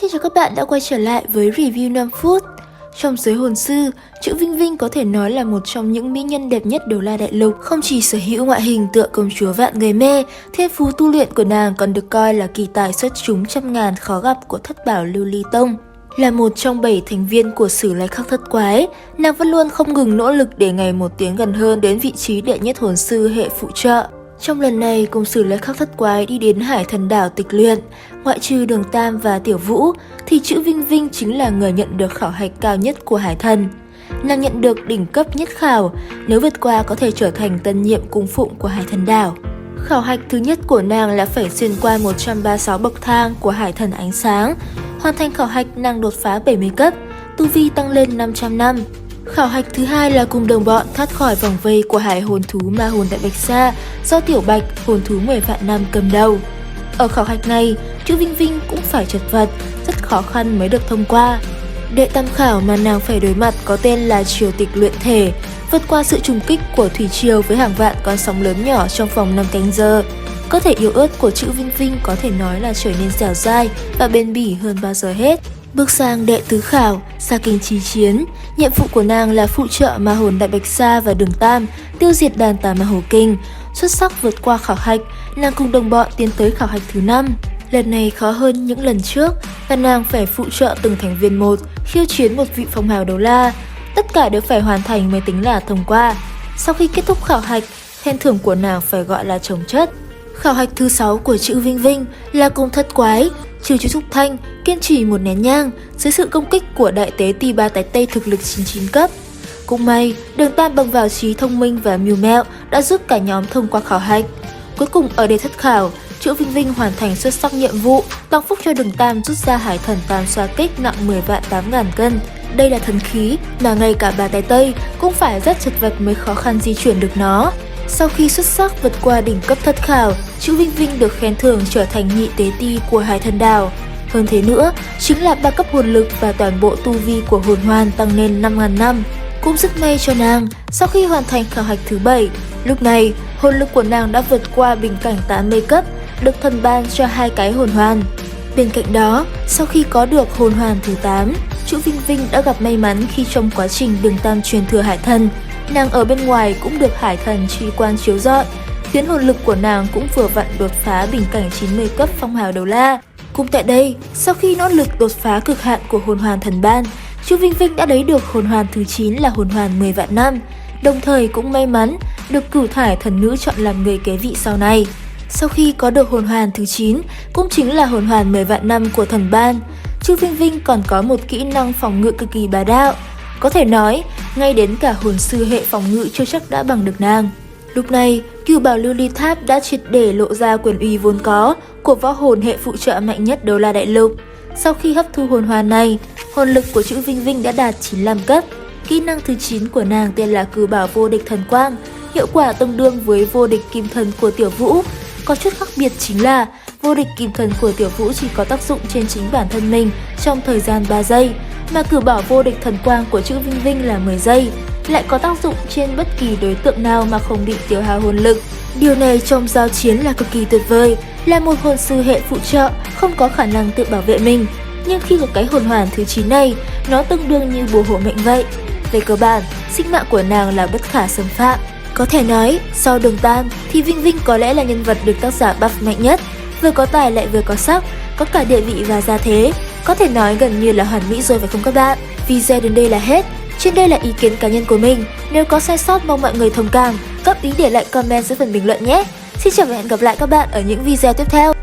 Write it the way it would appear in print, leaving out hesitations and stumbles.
Xin chào các bạn đã quay trở lại với review 5 phút. Trong giới hồn sư, Chữ Vinh Vinh có thể nói là một trong những mỹ nhân đẹp nhất Đấu La Đại Lục. Không chỉ sở hữu ngoại hình tựa công chúa vạn người mê, thiên phú tu luyện của nàng còn được coi là kỳ tài xuất chúng trăm ngàn khó gặp của thất bảo Lưu Ly Tông. Là một trong 7 thành viên của Sử Lai Khắc Thất Quái, nàng vẫn luôn không ngừng nỗ lực để ngày một tiến gần hơn đến vị trí đệ nhất hồn sư hệ phụ trợ. Trong lần này, cùng Sử Lai Khắc Thất Quái đi đến Hải Thần Đảo tịch luyện, ngoại trừ Đường Tam và Tiểu Vũ, thì Chữ Vinh Vinh chính là người nhận được khảo hạch cao nhất của Hải Thần. Nàng nhận được đỉnh cấp nhất khảo, nếu vượt qua có thể trở thành tân nhiệm cung phụng của Hải Thần Đảo. Khảo hạch thứ nhất của nàng là phải xuyên qua 136 bậc thang của Hải Thần Ánh Sáng. Hoàn thành khảo hạch, nàng đột phá 70 cấp, tu vi tăng lên 500 năm. Khảo hạch thứ hai là cùng đồng bọn thoát khỏi vòng vây của hải hồn thú Ma Hồn Đại Bạch Sa do Tiểu Bạch, hồn thú 10 vạn năm cầm đầu. Ở khảo hạch này, Chữ Vinh Vinh cũng phải chật vật, rất khó khăn mới được thông qua. Đệ tam khảo mà nàng phải đối mặt có tên là Triều Tịch Luyện Thể, vượt qua sự trùng kích của thủy triều với hàng vạn con sóng lớn nhỏ trong vòng 5 canh giờ. Cơ thể yếu ớt của Chữ Vinh Vinh có thể nói là trở nên dẻo dai và bền bỉ hơn bao giờ hết. Bước sang đệ tứ khảo, Sa Kinh Chí Chiến, nhiệm vụ của nàng là phụ trợ Ma Hồn Đại Bạch Sa và Đường Tam tiêu diệt đàn Tà Ma Hổ Kinh. Xuất sắc vượt qua khảo hạch, nàng cùng đồng bọn tiến tới khảo hạch thứ 5. Lần này khó hơn những lần trước, và nàng phải phụ trợ từng thành viên một, khiêu chiến một vị phong hào đấu la. Tất cả đều phải hoàn thành mới tính là thông qua. Sau khi kết thúc khảo hạch, khen thưởng của nàng phải gọi là chồng chất. Khảo hạch thứ 6 của Chữ Vinh Vinh là cùng thất quái. Trừ Chữ Trúc Thanh kiên trì một nén nhang dưới sự công kích của đại tế Ti Ba Tái Tây thực lực 99 cấp. Cũng may, Đường Tam bằng vào trí thông minh và mưu mẹo đã giúp cả nhóm thông qua khảo hạch. Cuối cùng ở đề thất khảo, Chữ Vinh Vinh hoàn thành xuất sắc nhiệm vụ, tăng phúc cho Đường Tam rút ra Hải Thần Tam Xoa Kích nặng 10 vạn 8 ngàn cân. Đây là thần khí mà ngay cả Ba Tái Tây cũng phải rất chật vật mới khó khăn di chuyển được nó. Sau khi xuất sắc vượt qua đỉnh cấp thất khảo, Chữ Vinh Vinh được khen thưởng trở thành nhị tế ti của Hải Thần Đảo. Hơn thế nữa, chính là 3 cấp hồn lực và toàn bộ tu vi của hồn hoàn tăng lên 5.000 năm. Cũng rất may cho nàng, sau khi hoàn thành khảo hạch thứ 7, lúc này hồn lực của nàng đã vượt qua bình cảnh 80 cấp, được thần ban cho 2 cái hồn hoàn. Bên cạnh đó, sau khi có được hồn hoàn thứ 8, Chữ Vinh Vinh đã gặp may mắn khi trong quá trình Đường Tam truyền thừa Hải Thần, nàng ở bên ngoài cũng được Hải Thần Chi Quan chiếu rọi, khiến hồn lực của nàng cũng vừa vặn đột phá bình cảnh 90 cấp phong hào đấu la. Cũng tại đây, sau khi nỗ lực đột phá cực hạn của hồn hoàn thần ban, Chữ Vinh Vinh đã lấy được hồn hoàn thứ 9 là hồn hoàn 10 vạn năm, đồng thời cũng may mắn được Cửu Thải Thần Nữ chọn làm người kế vị sau này. Sau khi có được hồn hoàn thứ 9, cũng chính là hồn hoàn 10 vạn năm của thần ban, Chữ Vinh Vinh còn có một kỹ năng phòng ngự cực kỳ bá đạo. Có thể nói, ngay đến cả hồn sư hệ phòng ngự chưa chắc đã bằng được nàng. Lúc này, Cửu Bảo Lưu Ly Tháp đã triệt để lộ ra quyền uy vốn có của võ hồn hệ phụ trợ mạnh nhất Đấu La Đại Lục. Sau khi hấp thu hồn hoàn này, hồn lực của Chữ Vinh Vinh đã đạt 95 cấp. Kỹ năng thứ 9 của nàng tên là Cửu Bảo Vô Địch Thần Quang, hiệu quả tương đương với Vô Địch Kim Thần của Tiểu Vũ. Có chút khác biệt chính là Vô Địch Kim Thần của Tiểu Vũ chỉ có tác dụng trên chính bản thân mình trong thời gian 3 giây, mà Cửu Bảo Vô Địch Thần Quang của Chữ Vinh Vinh là 10 giây, lại có tác dụng trên bất kỳ đối tượng nào mà không bị tiêu hao hồn lực. Điều này trong giao chiến là cực kỳ tuyệt vời, là một hồn sư hệ phụ trợ không có khả năng tự bảo vệ mình, nhưng khi có cái hồn hoàn thứ 9 này, nó tương đương như bùa hộ mệnh vậy. Về cơ bản, sinh mạng của nàng là bất khả xâm phạm. Có thể nói, sau Đường Tam thì Vinh Vinh có lẽ là nhân vật được tác giả buff mạnh nhất, vừa có tài lại vừa có sắc, có cả địa vị và gia thế, có thể nói gần như là hoàn mỹ rồi phải không các bạn? Video đến đây là hết. Trên đây là ý kiến cá nhân của mình, nếu có sai sót mong mọi người thông cảm, góp ý để lại comment dưới phần bình luận nhé. Xin chào và hẹn gặp lại các bạn ở những video tiếp theo.